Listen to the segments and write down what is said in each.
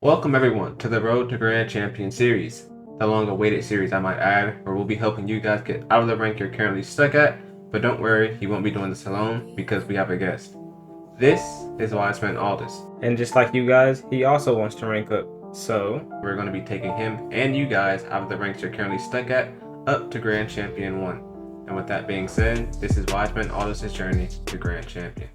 Welcome everyone to the Road to Grand Champion series, the long-awaited series I might add, where we'll be helping you guys get out of the rank you're currently stuck at, but don't worry, you won't be doing this alone because we have a guest. This is why I spent all this. And just like you guys, he also wants to rank up. So, we're going to be taking him and you guys out of the ranks you're currently stuck at, up to Grand Champion 1. And with that being said, this is why I spent all this journey to Grand Champion.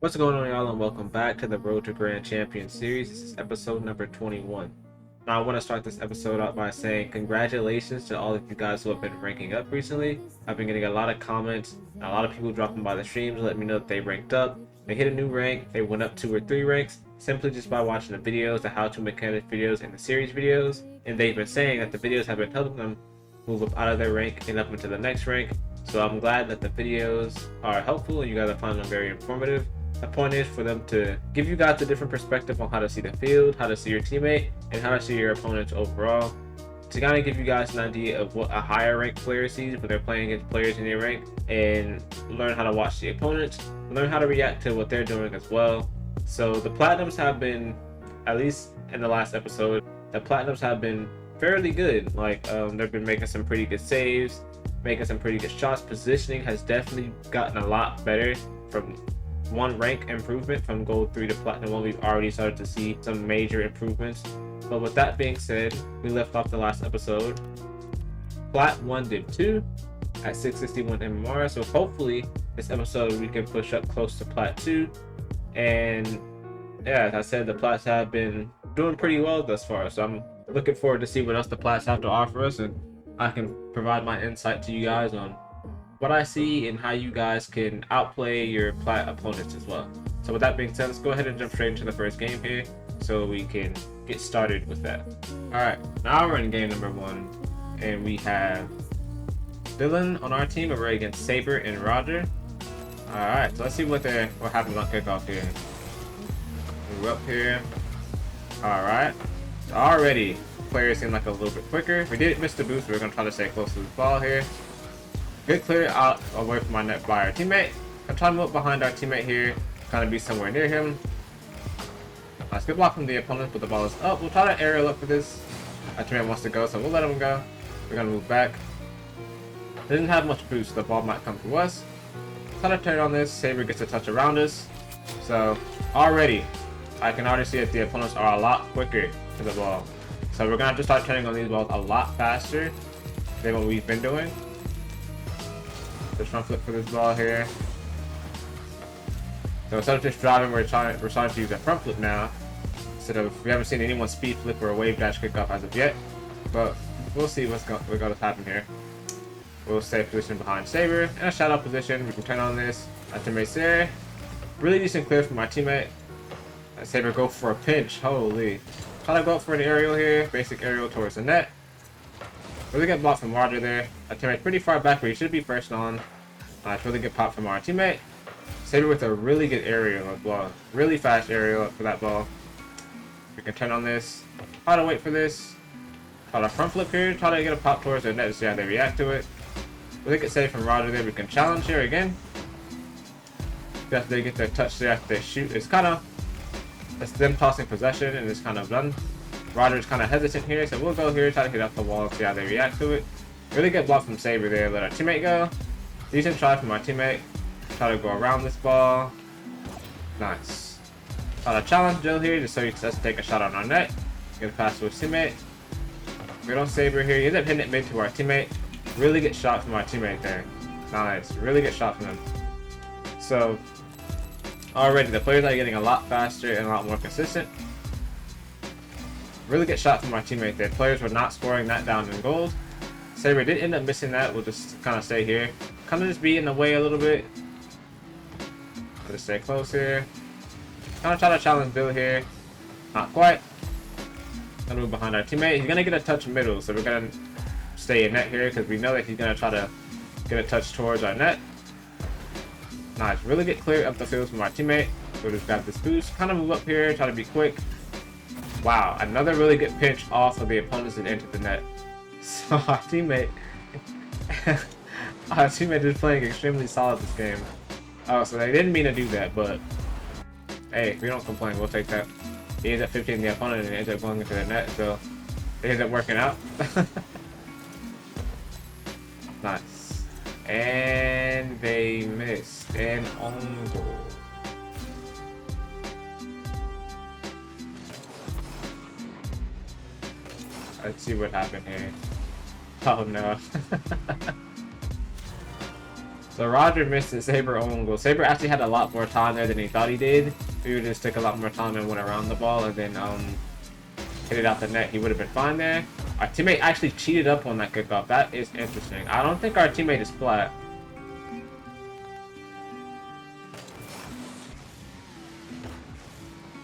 What's going on, y'all, and welcome back to the Road to Grand Champion series. This is episode number 21. Now, I want to start this episode out by saying congratulations to all of you guys who have been ranking up recently. I've been getting a lot of comments, a lot of people dropping by the streams, letting me know that they ranked up. They hit a new rank, they went up 2 or 3 ranks, simply just by watching the videos, the how-to mechanic videos, and the series videos. And they've been saying that the videos have been helping them move up out of their rank and up into the next rank. So I'm glad that the videos are helpful and you guys are finding them very informative. The point is for them to give you guys a different perspective on how to see the field, how to see your teammate, and how to see your opponents overall. To kind of give you guys an idea of what a higher ranked player sees when they're playing against players in their rank, and learn how to watch the opponents, learn how to react to what they're doing as well. So the platinums have been, at least in the last episode, the platinums have been fairly good. Like they've been making some pretty good saves, making some pretty good shots. Positioning has definitely gotten a lot better from one rank improvement from gold 3 to platinum 1. We've already started to see some major improvements. But with that being said, we left off the last episode. Plat 1 Div 2 at 661 MMR. So hopefully this episode we can push up close to Plat 2. And yeah, as I said, the Plats have been doing pretty well thus far. So I'm looking forward to see what else the Plats have to offer us, and I can provide my insight to you guys on what I see and how you guys can outplay your Plat opponents as well. So with that being said, let's go ahead and jump straight into the first game here so we can get started with that. Alright, now we're in game number 1 and we have Dylan on our team, and we're against Saber and Roger. Alright, so let's see what happens on kickoff here. We're up here. Alright, so already players seem like a little bit quicker. We did miss the boost, but we're going to try to stay close to the ball here. Good clear out away from our net by our teammate. I'm trying to move behind our teammate here, kind of be somewhere near him. Nice, good block from the opponent, but the ball is up. We'll try to aerial up for this. Our teammate wants to go, so we'll let him go. We're gonna move back. Didn't have much boost, so the ball might come to us. Try to turn on this. Saber gets a touch around us. So already, I can already see that the opponents are a lot quicker to the ball. So we're gonna have to start turning on these balls a lot faster than what we've been doing. Just front flip for this ball here. So instead of just driving, we're starting to use a front flip now. Instead of, we haven't seen anyone speed flip or a wave dash kickoff as of yet, but we'll see what's going to happen here. We'll stay positioned behind Saber in a shadow position. We can turn on this. Our teammate's there. Really decent clear from my teammate. Saber go for a pinch. Holy! Try to go up for an aerial here. Basic aerial towards the net. Really good block from Roger there. Our teammate pretty far back where he should be first on. It's really good pop from our teammate. Saber with a really good aerial as well. Really fast aerial for that ball. We can turn on this. Try to wait for this. Try to front flip here. Try to get a pop towards their net to see how they react to it. Really good save from Roger there. We can challenge here again. After they get their touch there, after they shoot, it's them tossing possession, and it's kind of done. Roger's kind of hesitant here, so we'll go here, try to get off the wall, see how they react to it. Really good block from Saber there, let our teammate go. Decent try from our teammate. Try to go around this ball. Nice. Try to challenge Jill here, just so he doesn't take a shot on our net. Get a pass to his teammate. Good on Saber here. He ends up hitting it mid to our teammate. Really good shot from our teammate there. Nice. Really good shot from him. So, already the players are getting a lot faster and a lot more consistent. Really good shot from our teammate there. Players were not scoring that down in gold. Saber did end up missing that. We'll just kind of stay here. Kind of just be in the way a little bit. I'll just stay close here. Kind of try to challenge Bill here. Not quite. Gonna move behind our teammate. He's gonna get a touch middle, so we're gonna stay in net here because we know that he's gonna try to get a touch towards our net. Nice. Really get clear up the field from our teammate. We'll just grab this boost. Kind of move up here. Try to be quick. Wow, another really good pinch off of the opponents and into the net. So our teammate is playing extremely solid this game. Oh, so they didn't mean to do that, but hey, we don't complain. We'll take that. He ends up 15 the opponent and ends up going into the net, so it ends up working out. Nice. And they missed an own goal. Let's see what happened here. Oh no. So Roger missed the Saber own goal. Saber actually had a lot more time there than he thought he did. If he just took a lot more time and went around the ball and then hit it out the net, he would have been fine there. Our teammate actually cheated up on that kickoff. That is interesting. I don't think our teammate is flat.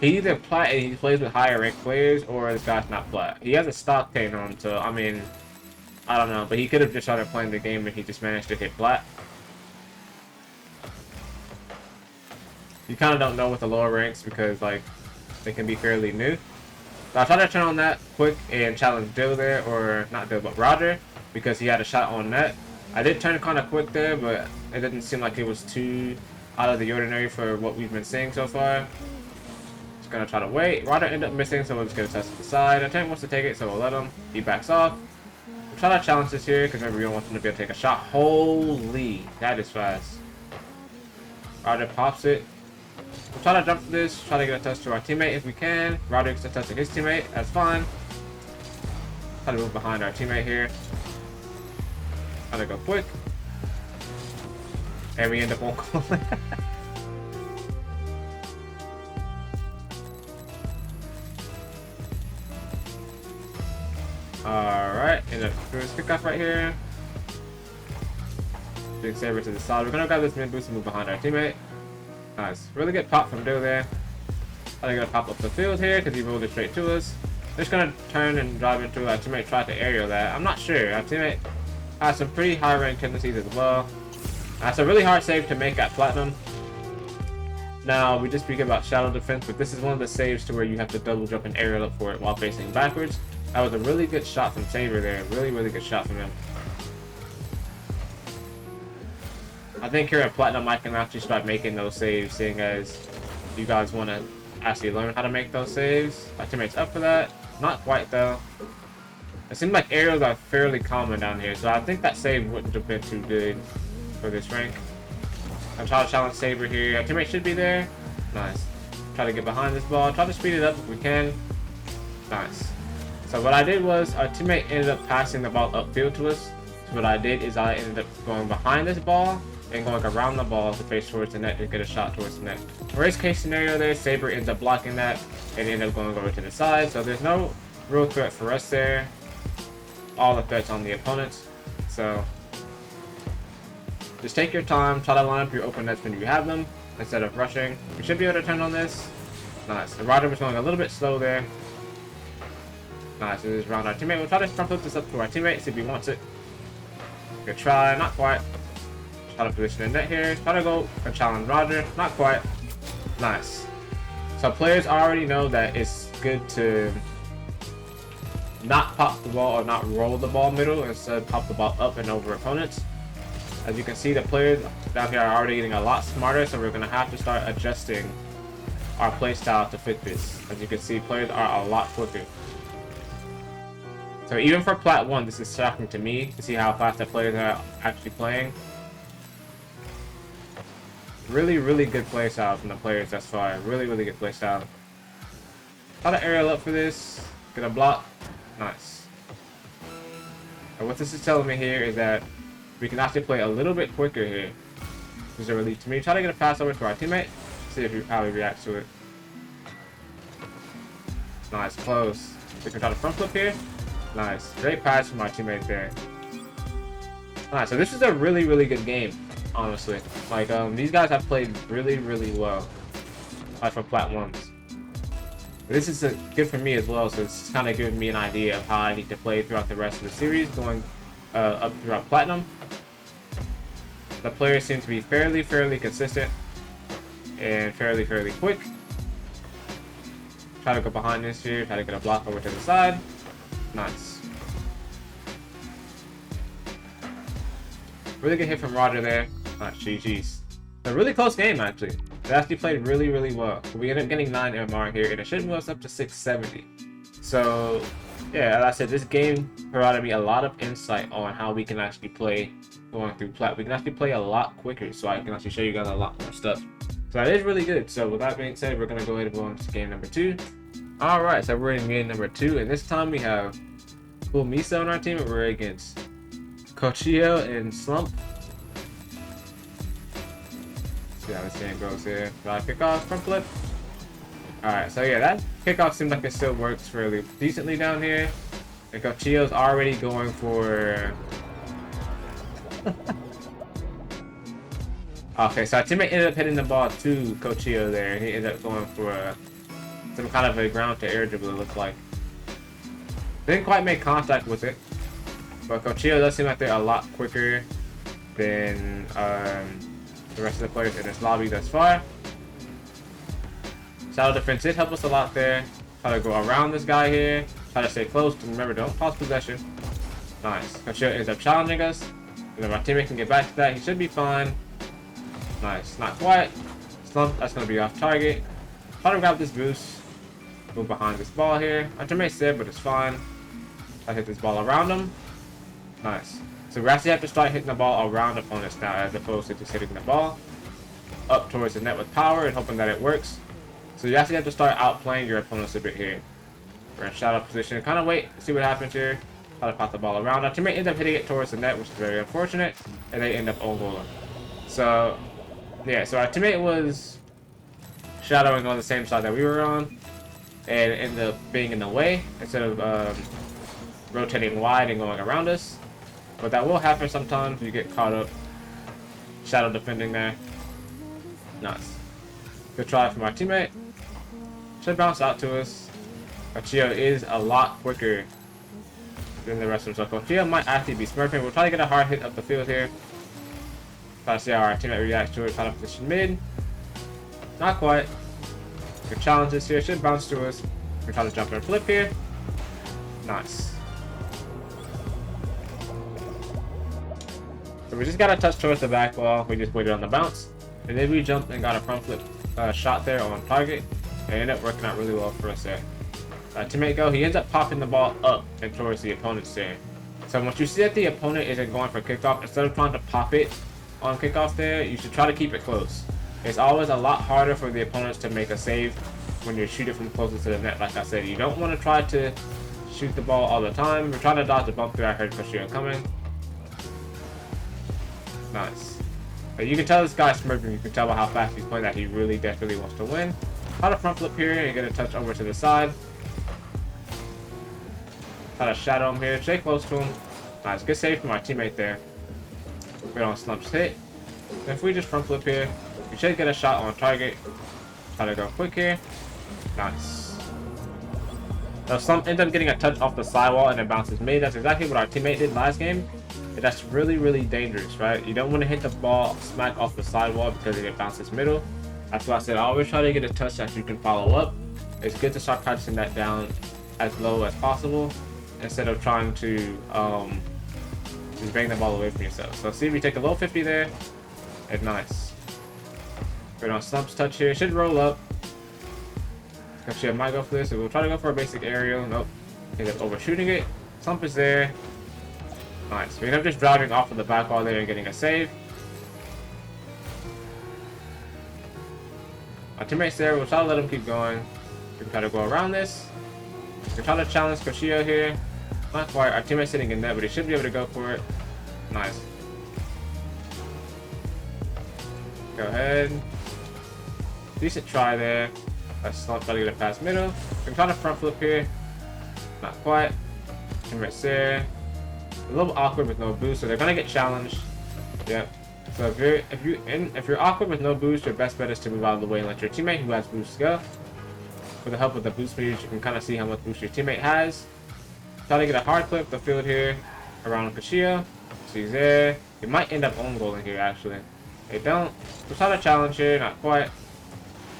He either plat and he plays with higher ranked players, or this guy's not flat. He has a stock cane on, so I mean, I don't know. But he could have just started playing the game and he just managed to hit flat. You kind of don't know with the lower ranks because like they can be fairly new. So I tried to turn on that quick and challenge Dill there, or not Dill, but Roger, because he had a shot on net. I did turn kind of quick there, but it didn't seem like it was too out of the ordinary for what we've been seeing so far. Just gonna try to wait. Roger ended up missing, so we're just gonna test to the side. Our team wants to take it, so we'll let him. He backs off. We'll try to challenge this here, because maybe we don't want him to be able to take a shot. Holy, that is fast. Roger pops it. We'll try to jump for this, try to get a touch to our teammate if we can. Roger gets a touch to his teammate, that's fine. Try to move behind our teammate here. Try to go quick. And we end up on goal. Alright, end up doing this kickoff right here. Big Saber to the side. We're gonna grab this mid boost and move behind our teammate. Nice. Really good pop from Dill there. Probably gonna pop up the field here because he rolled it straight to us. Just gonna turn and drive into our teammate, tried to aerial that. I'm not sure. Our teammate has some pretty high rank tendencies as well. That's a really hard save to make at Platinum. Now, we just speak about shadow defense, but this is one of the saves to where you have to double jump and aerial up for it while facing backwards. That was a really good shot from Saber there. Really, really good shot from him. I think here at Platinum I can actually start making those saves, seeing as you guys want to actually learn how to make those saves. My teammate's up for that. Not quite though. It seems like aerials are fairly common down here, so I think that save wouldn't have been too good for this rank. I'm trying to challenge Saber here. Our teammate should be there. Nice. Try to get behind this ball. Try to speed it up if we can. Nice. So what I did was our teammate ended up passing the ball upfield to us. So what I did is I ended up going behind this ball and going around the ball to face towards the net to get a shot towards the net. Worst case scenario there, Saber ends up blocking that and ended up going over to the side. So there's no real threat for us there. All the threats on the opponents. So just take your time, try to line up your open nets when you have them instead of rushing. We should be able to turn on this. Nice. The Roger was going a little bit slow there. Nice. It is around our teammate. We'll try to front flip this up to our teammate, see if he wants it. Good try. Not quite. Try to position the net here. Try to go and challenge Roger. Not quite. Nice. So players already know that it's good to not pop the ball or not roll the ball middle, instead pop the ball up and over opponents. As you can see, the players down here are already getting a lot smarter, so we're going to have to start adjusting our play style to fit this. As you can see, players are a lot quicker. So even for Plat 1, this is shocking to me to see how fast the players are actually playing. Really, really good play style from the players thus far. Really, really good play style. Try to aerial up for this. Get a block. Nice. And what this is telling me here is that we can actually play a little bit quicker here. This is a relief to me. Try to get a pass over to our teammate. See if how he reacts to it. Nice, close. We can try to front flip here. Nice. Great pass from our teammate there. Alright, so this is a really, really good game, honestly. Like, these guys have played really, really well. Like for Plat 1s. This is good for me as well, so it's kind of giving me an idea of how I need to play throughout the rest of the series, going up throughout Platinum. The players seem to be fairly consistent and fairly quick. Try to go behind this here, try to get a block over to the side. Nice. Really good hit from Roger there. Nice, GG's. A really close game, actually. They actually played really, really well. We ended up getting 9 MR here, and it should move us up to 670. So, yeah, as I said, this game provided me a lot of insight on how we can actually play going through plat. We can actually play a lot quicker, so I can actually show you guys a lot more stuff. So that is really good. So with that being said, we're gonna go ahead and go on to game number 2. All right, so we're in game number 2, and this time we have Cool Misa on our team, and we're against Cochillo and Slump. See how this game goes here. Got a kickoff, front flip. Alright, so yeah, that kickoff seems like it still works fairly decently down here. And Cochillo's already going for... Okay, so our teammate ended up hitting the ball to Cochillo there. He ended up going for some kind of a ground to air dribble, it looked like. Didn't quite make contact with it. But Cochillo does seem like they're a lot quicker than the rest of the players in this lobby thus far. Shadow defense did help us a lot there. Try to go around this guy here. Try to stay close. Remember, don't pause possession. Nice. Cochillo ends up challenging us. And then my teammate can get back to that. He should be fine. Nice. Not quite. Slump. That's going to be off target. Try to grab this boost. Move behind this ball here. My teammate's dead, but it's fine. I hit this ball around him. Nice. So we actually have to start hitting the ball around opponents now, as opposed to just hitting the ball up towards the net with power and hoping that it works. So you actually have to start outplaying your opponents a bit here. We're in shadow position. Kind of wait, see what happens here. Try to pop the ball around. Our teammate ends up hitting it towards the net, which is very unfortunate, and they end up own goaling. So, yeah, so our teammate was shadowing on the same side that we were on, and ended up being in the way instead of rotating wide and going around us. But that will happen sometimes. You get caught up shadow defending there. Nice. Good try from our teammate. Should bounce out to us. Cochillo is a lot quicker than the rest of them. So Cochillo might actually be smurfing. We'll try to get a hard hit up the field here. Try to see how our teammate reacts to it. Try to position mid. Not quite. Good challenges here. Should bounce to us. We try to jump and flip here. Nice. So we just got a touch towards the back wall. We just waited on the bounce. And then we jumped and got a front flip shot there on target. And it ended up working out really well for us there. Teammate go, he ends up popping the ball up and towards the opponent's there. So once you see that the opponent isn't going for kickoff, instead of trying to pop it on kickoff there, you should try to keep it close. It's always a lot harder for the opponents to make a save when you shoot it from closest to the net. Like I said, you don't want to try to shoot the ball all the time. We're trying to dodge the bump there. I heard Cochillo coming. Nice. But you can tell this guy's smurfing. You can tell by how fast he's playing that he really definitely wants to win. Try to front flip here and get a touch over to the side. Try to shadow him here. Stay close to him. Nice. Good save from our teammate there. Good on Slump's hit. If we just front flip here, we should get a shot on target. Try to go quick here. Nice. So Slump ends up getting a touch off the sidewall and it bounces mid. That's exactly what our teammate did last game. And that's really, really dangerous, right? You don't want to hit the ball smack off the sidewall because it bounces middle. That's why I said always try to get a touch that you can follow up. It's good to start practicing that down as low as possible instead of trying to just bang the ball away from yourself. So see if we take a low 50 there. And nice. Good on Slump's touch here. Should roll up. Cochillo might go for this. So we'll try to go for a basic aerial. Nope. End up overshooting it. Slump is there. Nice. We end up just driving off of the back wall there and getting a save. Our teammate's there. We'll try to let him keep going. We can try to go around this. We're trying to challenge Cochillo here. Not quite. Our teammate's sitting in net, but he should be able to go for it. Nice. Go ahead. Decent try there. Let's not try to get it past middle. We can try to front flip here. Not quite. Teammate's there. A little awkward with no boost, so they're gonna get challenged. Yep. So if you're awkward with no boost, your best bet is to move out of the way and let your teammate who has boost go. With the help of the boost speed, you can kind of see how much boost your teammate has. Try to get a hard clip the field here around Cochillo. So he's there. He might end up own goaling here actually. They don't. We'll try to challenge here, not quite.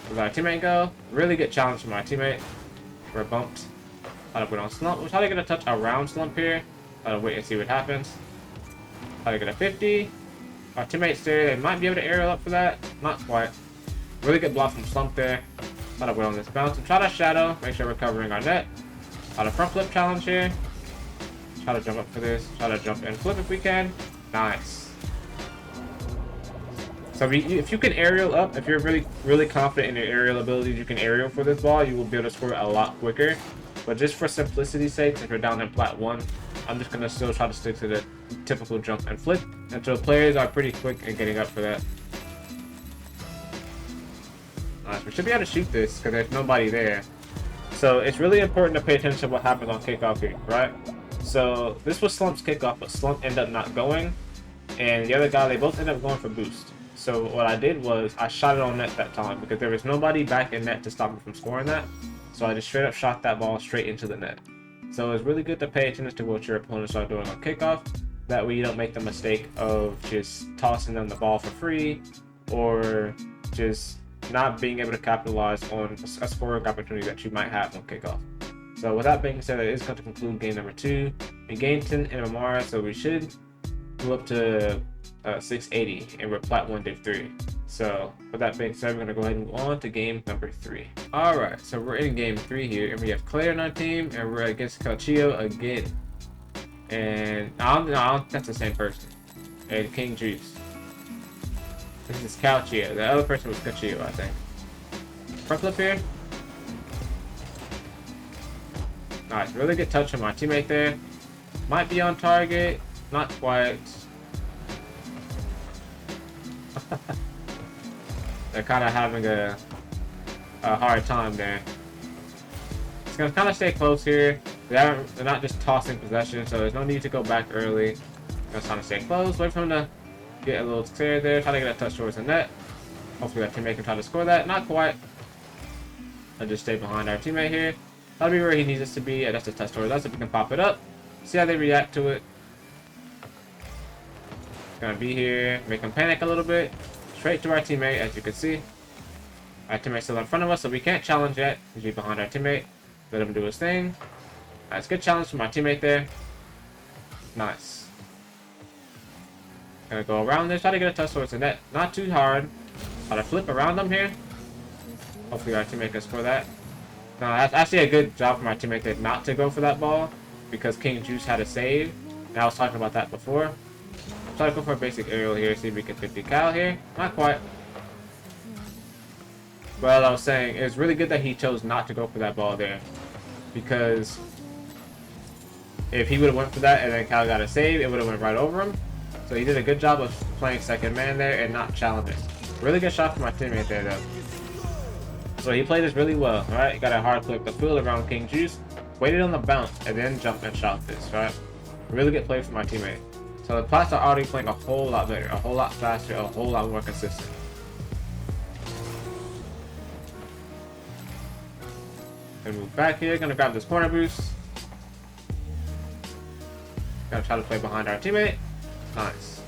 We'll let our teammate go. Really good challenge from our teammate. We're bumped. Try to put on Slump. We'll try to get a touch around Slump here. Try to wait and see what happens. Try to get a 50. Our teammates there, they might be able to aerial up for that. Not quite. Really good block from Slump there. Try to wait on this bounce and try to shadow. Make sure we're covering our net. Try to front flip challenge here. Try to jump up for this. Try to jump and flip if we can. Nice. So if you can aerial up, if you're really confident in your aerial abilities, you can aerial for this ball, you will be able to score a lot quicker. But just for simplicity's sake, if you're down in plat 1, I'm just going to still try to stick to the typical jump and flip until players are pretty quick in getting up for that. Nice. We should be able to shoot this because there's nobody there. So it's really important to pay attention to what happens on kickoff here, right? So this was Slump's kickoff, but Slump ended up not going. And the other guy, they both ended up going for boost. So what I did was I shot it on net that time because there was nobody back in net to stop me from scoring that. So I just straight up shot that ball straight into the net. So it's really good to pay attention to what your opponents are doing on kickoff. That way you don't make the mistake of just tossing them the ball for free or just not being able to capitalize on a scoring opportunity that you might have on kickoff. So with that being said, that is going to conclude game number 2. We gained 10 MMR, so we should go up to 680, and we're plat 1 div 3. So with that being said, we're going to go ahead and move on to game number 3. Alright, so we're in game 3 here, and we have Clay on our team, and we're against Calcio again. And I don't think that's the same person. And King Juice. This is Calcio. The other person was Calcio, I think. Front flip here. Nice, really good touch from my teammate there. Might be on target, not quite. They're kind of having a hard time there. It's gonna kind of stay close here. They're not just tossing possession, so there's no need to go back early. Just trying to stay close, wait for him to get a little scared there, try to get a touch towards the net. Hopefully that teammate can try to score that. Not quite. I'll just stay behind our teammate here. That'll be where he needs us to be. That's a touch towards us if we can pop it up. See how they react to it. Gonna be here, make him panic a little bit. Straight to our teammate, as you can see. Our teammate's still in front of us, so we can't challenge yet. He's be behind our teammate. Let him do his thing. Nice, good challenge from my teammate there. Nice. Gonna go around this, try to get a touch towards the net. Not too hard. Try to flip around them here. Hopefully our teammate can score that. No, that's actually a good job for my teammate there not to go for that ball because King Juice had a save. And I was talking about that before. Try to go for a basic aerial here, see if we can 50 cal here. Not quite. But as I was saying, it's really good that he chose not to go for that ball there. Because if he would have went for that and then Cal got a save, it would have went right over him. So he did a good job of playing second man there and not challenging. Really good shot from my teammate there though. So he played this really well, right? He got a hard clip the field around King Juice, waited on the bounce, and then jumped and shot this, right? Really good play from my teammate. So the plats are already playing a whole lot better, a whole lot faster, a whole lot more consistent. Gonna move back here, gonna grab this corner boost. Gonna try to play behind our teammate. Nice.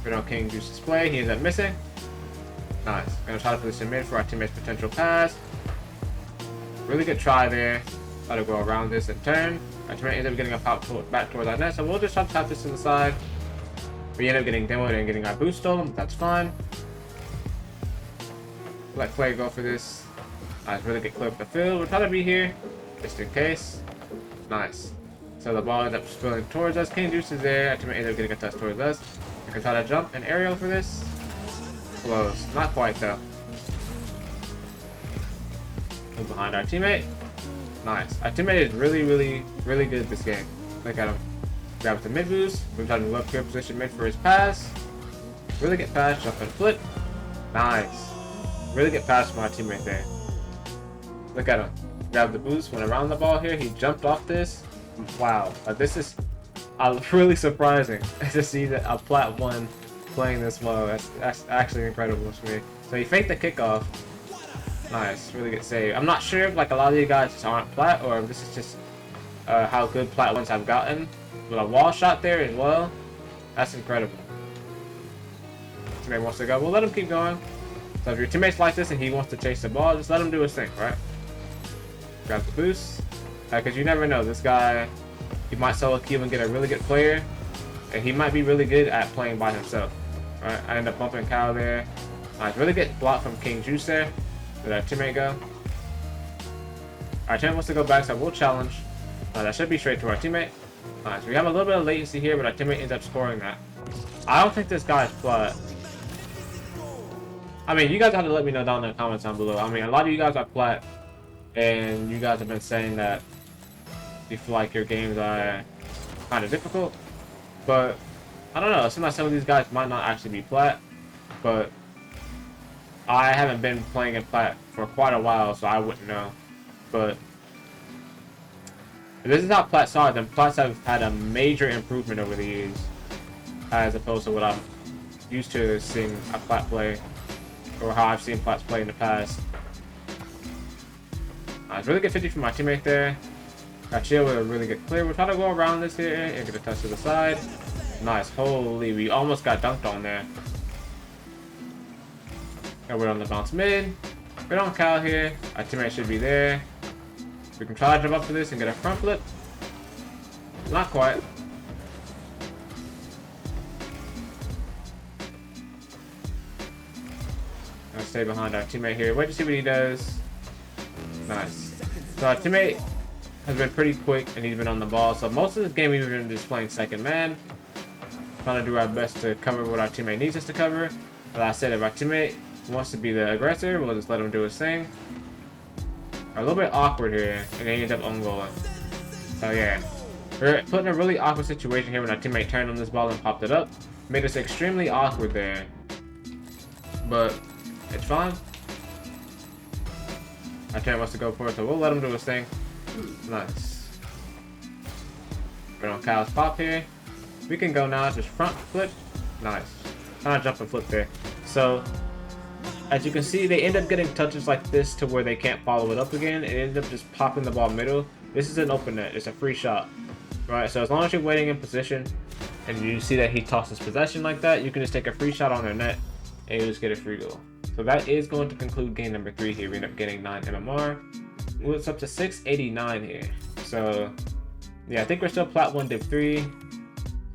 Good on King Juice's play, he ends up missing. Nice. Gonna try to position mid for our teammate's potential pass. Really good try there. Try to go around this and turn. Our teammate ends up getting a pop back towards our net, so we'll just try to tap this to the side. We end up getting demoed and getting our boost stolen, but that's fine. Let Clay go for this. Nice, really good clip the field. We'll try to be here, just in case. Nice. So the ball ends up spilling towards us. King Juice is there. Our teammate ends up getting a touch towards us. We can try to jump and aerial for this. Close. Not quite though. Move behind our teammate. Nice. Our teammate is really good this game. Look at him. Grab the mid boost. We're trying to move up here, position mid for his pass. Really good pass, jump and flip. Nice. Really good pass from our teammate there. Look at him. Grab the boost, went around the ball here. He jumped off this. Wow. This is really surprising to see that a plat 1 playing this well. That's actually incredible to me. So he faked the kickoff. Nice, really good save. I'm not sure if like a lot of you guys just aren't plat or if this is just how good plat 1s have gotten. With a wall shot there as well. That's incredible. Teammate wants to go. We'll let him keep going. So if your teammate's like this and he wants to chase the ball, just let him do his thing, right? Grab the boost. Because you never know. This guy, he might solo queue and get a really good player. And he might be really good at playing by himself. Right? I end up bumping Kyle there. Nice, really good block from King Juice there. Let our teammate go. Our teammate wants to go back, so we'll challenge. That should be straight to our teammate. Nice, we have a little bit of latency here, but our teammate ends up scoring that. I don't think this guy is flat. I mean, you guys have to let me know down in the comments down below. I mean, a lot of you guys are flat, and you guys have been saying that you feel like your games are kind of difficult. But, I don't know, it seems like some of these guys might not actually be flat, but I haven't been playing in plat for quite a while, so I wouldn't know. But if this is how plats are, then plats have had a major improvement over the years, as opposed to what I'm used to seeing a plat play, or how I've seen plats play in the past. It's really good 50 from my teammate there. Got chill with a really good clear. We're trying to go around this here and get a touch to the side. Nice, holy, we almost got dunked on there. And we're on the bounce mid. We're on Cal here. Our teammate should be there. We can try to jump up for this and get a front flip. Not quite. I'll stay behind our teammate here. Wait to see what he does. Nice. So our teammate has been pretty quick and he's been on the ball. So most of this game we've been just playing second man. Trying to do our best to cover what our teammate needs us to cover. Like I said, if our teammate wants to be the aggressor, we'll just let him do his thing. A little bit awkward here, and they end up on goal. So yeah, we're put in a really awkward situation here when our teammate turned on this ball and popped it up. Made us extremely awkward there, but it's fine. Our teammate wants to go for it, so we'll let him do his thing. Nice. We're on Kyle's pop here. We can go now, just front flip. Nice. Kind of jump and flip there. So as you can see, they end up getting touches like this to where they can't follow it up again. It ends up just popping the ball middle. This is an open net. It's a free shot. Right, so as long as you're waiting in position and you see that he tosses possession like that, you can just take a free shot on their net and you just get a free goal. So that is going to conclude game number 3 here. We end up getting 9 MMR. It's up to 689 here. So yeah, I think we're still plat 1 div 3.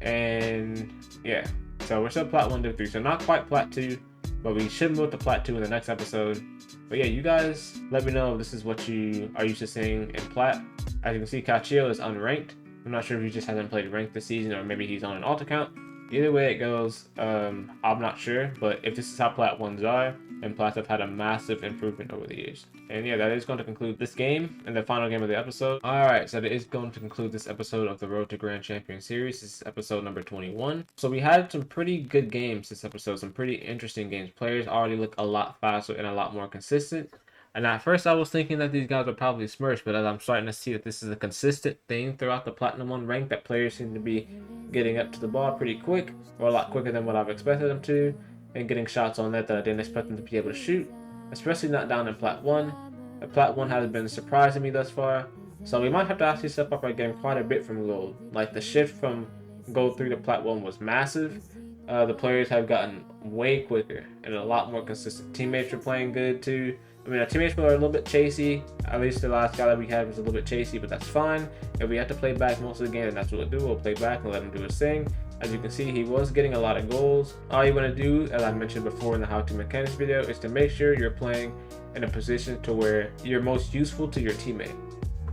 And yeah, so we're still plat 1 div 3. So not quite plat 2. But we should move to plat 2 in the next episode. But yeah, you guys let me know if this is what you are used to seeing in plat. As you can see, Cachio is unranked. I'm not sure if he just hasn't played ranked this season or maybe he's on an alt account. Either way it goes, I'm not sure. But if this is how plat 1s are, then plats have had a massive improvement over the years. And yeah, that is going to conclude this game and the final game of the episode. Alright, so that is going to conclude this episode of the Road to Grand Champion series. This is episode number 21. So we had some pretty good games this episode, some pretty interesting games. Players already look a lot faster and a lot more consistent. And at first I was thinking that these guys would probably smurf, but as I'm starting to see that this is a consistent thing throughout the Platinum 1 rank, that players seem to be getting up to the ball pretty quick, or a lot quicker than what I've expected them to, and getting shots on net that I didn't expect them to be able to shoot, especially not down in Plat 1. The Plat 1 has been surprising me thus far, so we might have to actually step up our game quite a bit from Gold. Like, the shift from Gold 3 to Plat 1 was massive. The players have gotten way quicker and a lot more consistent. Teammates are playing good too. I mean, our teammates were a little bit chasey. At least the last guy that we had was a little bit chasey, but that's fine. If we have to play back most of the game, then that's what we'll do. We'll play back and let him do his thing. As you can see, he was getting a lot of goals. All you want to do, as I mentioned before in the how to mechanics video, is to make sure you're playing in a position to where you're most useful to your teammate.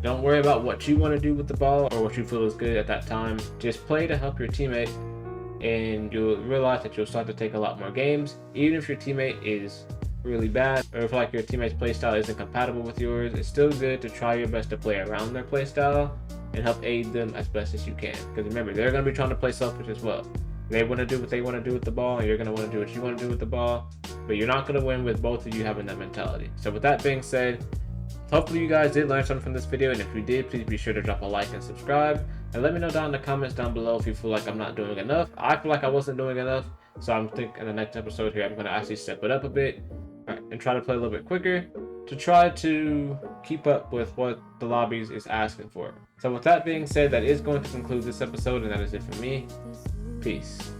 Don't worry about what you want to do with the ball or what you feel is good at that time. Just play to help your teammate, and you'll realize that you'll start to take a lot more games. Even if your teammate is really bad, or if like your teammate's playstyle isn't compatible with yours, it's still good to try your best to play around their playstyle and help aid them as best as you can. Because remember, they're going to be trying to play selfish as well. They want to do what they want to do with the ball, and you're going to want to do what you want to do with the ball, but you're not going to win with both of you having that mentality. So with that being said, hopefully you guys did learn something from this video, and if you did, please be sure to drop a like and subscribe, and let me know down in the comments down below if you feel like I'm not doing enough. I feel like I wasn't doing enough, so I'm thinking in the next episode here I'm going to actually step it up a bit and try to play a little bit quicker to try to keep up with what the lobbies is asking for. So with that being said, that is going to conclude this episode, and that is it for me. Peace.